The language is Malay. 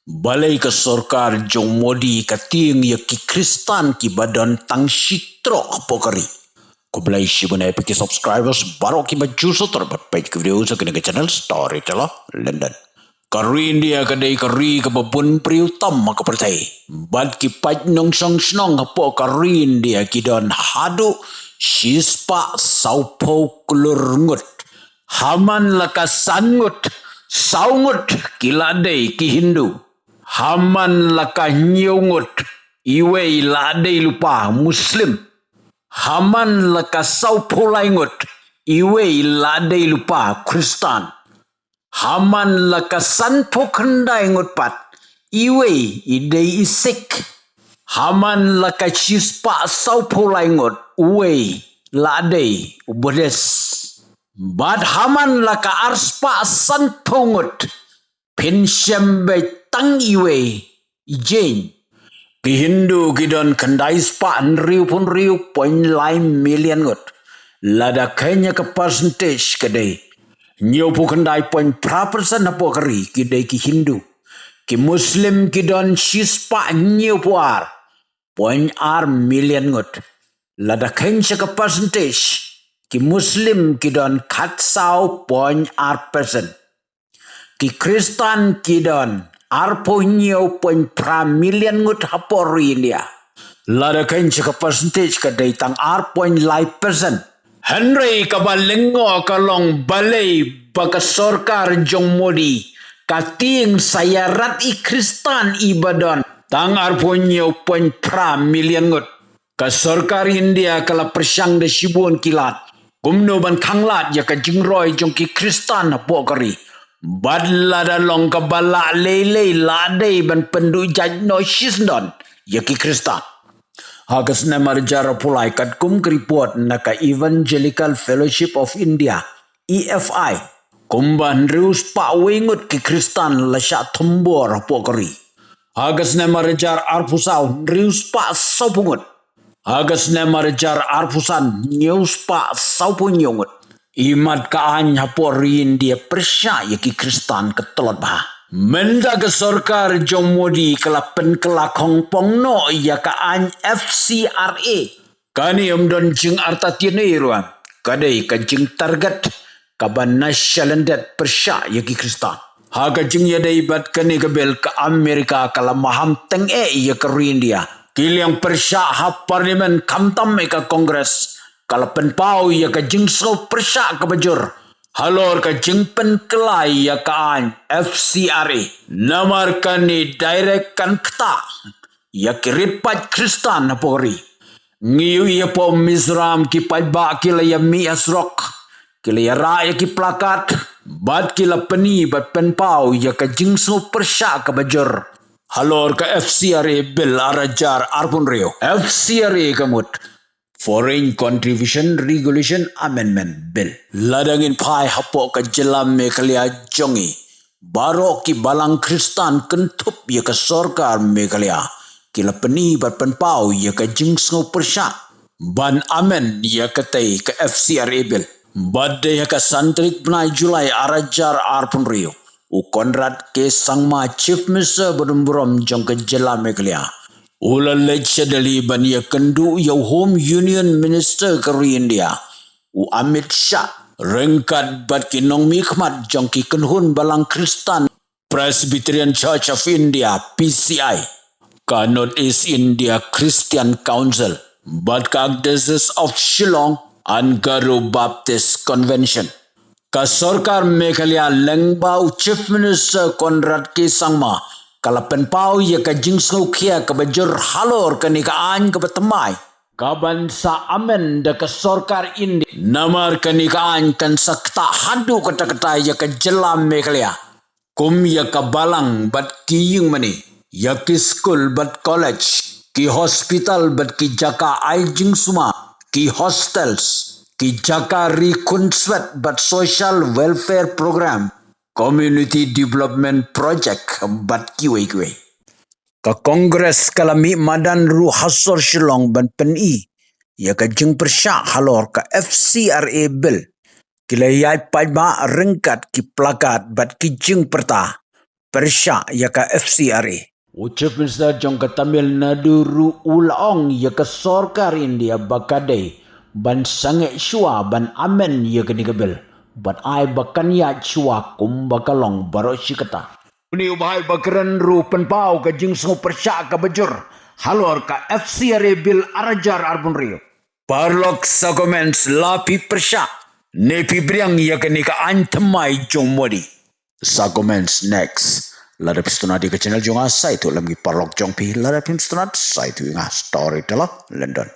Balai ke sorkar jong modi kating ya ki kristan ki badan tang sitro apokari. Ko balai shibunai peki subscribers baro ki baju sotor page ke video sa kini channel Storyteller London. Kari India kadai kari ke babun priutam maka percaya. Bad ki paj nong song snong hapo kari India ki don hadu shispa saupo kulur ngut. Haman laka sangut saungut kiladai ki Hindu. Haman laka nyungut iwe ladai lupa Muslim. Haman laka saupulaingut iwe ladai lupa Kristen. Haman laka sanpo kendai ngut pat iwe idei isik. Haman laka chispa saupulaingut uwe ladai ubodes. Bad haman laka arspa sanpungut pensyambe tang iwe ijen. Ki Hindu kidon kendai spa riu pun riu point lain million ngut. Lada kanya ke percentage kedai. Nyo pu kendai point persen apo keri kidai ki Hindu. Ki Muslim kidon sispa nyo puar point million ngut. Lada kanya ke percentage. Ki Muslim kidon katsau point persen. Ki Kristen kidon arponyo point million ngut hapori India. Lada kanya ke percentage kadai tang point persen. Henry kabalengo kalong balai baka sorkar jong modi kating sayarat i Kristen ibadan tang arponyo point million ngut. Ka sorkar India kala persyang de shibun kilat. Kumno ban kanglat ya ka jingroy jong ki Kristen apokari. Badla dalong kabala lele ladai ban pendu jajno shisdon ya ki Kristen. Hagas na marjara pulai kat kum report naka Evangelical Fellowship of India EFI. Kumban rius pa wengut ki Kristen lasya tumbor apokari. Hagas na marjar arpusaw rius pa saupungut. Hagas na marjar arpusan news pa saupunyungut. Imat kaan haporin dia persya ya ki Kristen ketolot bah. Menda ke sorkar jong modi kelapen kelakong pongno ya kaan FCRA. Kani don jing arta tiene ruang. Kadai ka jing target kaban national debt persya ya ki Kristen. Haga jing ya daibat kani kebel ke Amerika kala maham teng ya ke India. Kiliang persya ha parlimen kamtam ka kongres. Kalau penpau ya ka jing so persya ka bajur. Halor ka jing pen kelai ya kaan FCRA. Namar kani direct kan kta. Ya kiripat Kristen apori. Ngiyu ya po Mizram ki pajba kila ya mi asrok. Kila ya ra ya ki plakat. Bad kila peni bat penpau ya ka jing so persya ka bajur. Halor ka FCRA bill arajar arpun rio. FCRA kamut. Foreign Contribution Regulation Amendment Bill. Ladangin pai hapo ka jelam mekalia jongi. Baro ki balang Kristen kentup ya ka sorkar mekalia. Kila peni bat penpau ya ka jingsno persya. Ban amen ya katai ka FCRA Bill. Badde ya ka santrik benai Julai arajar arpun rio. U Konrad ke sangma Chief Minister berumburam jong ka jelam mekalia. Ula lecce dali ban ya kendu ya Home Union Minister kari India. U Amit Shah rengkat bat kinong mikmat jong ki kenhun balang Kristen Presbyterian Church of India PCI. Ka North East India Christian Council. Bat ka Diocese of Shillong and Garu Baptist Convention. Ka sorkar Meghalaya lengbau Chief Minister Konrad K. Sangma. Kalau penpau ya ka jingsau kia ka bajur halor ka nikaan ka batamay. Kaban sa amen da ka sorkar India. Namar ka nikaan kan sakta hadu kata-kata ya ka jelam Meghalaya. Kum ya ka balang bat kiying mani. Ya ki school bat college. Ki hospital bat ki jaka ay jingsuma. Ki hostels. Ki jaka reconstruct bat social welfare program. Community Development Project bat kiwe-kiwe. Ka Kongres kalami madan ru hasor Shillong ban peni. Ya ka jeng persya halor ka FCRA Bill. Kila yai pajma rengkat ki plakat bat ki jeng perta. Persya ya ka FCRA. Ucap Mr. Jong ka Tamil Nadu ulang ya ka Sarkar India bakade ban sange shua ban amen ya ka nigabel ban ay bakan ya shua kum bakalong baro shikata. Uni ubay bakaran rupan pau ka jing sungu Persya ka bajur halor ka FCRA bil arajar arbun rio. Parlok sagomens lapi Persya nepi briang ya ka nika antamai Jong Modi. Sagomens next. Lada pistona di ke channel Jong Asa itu lagi parlok Jong Pi lada pistona sa itu story telah London.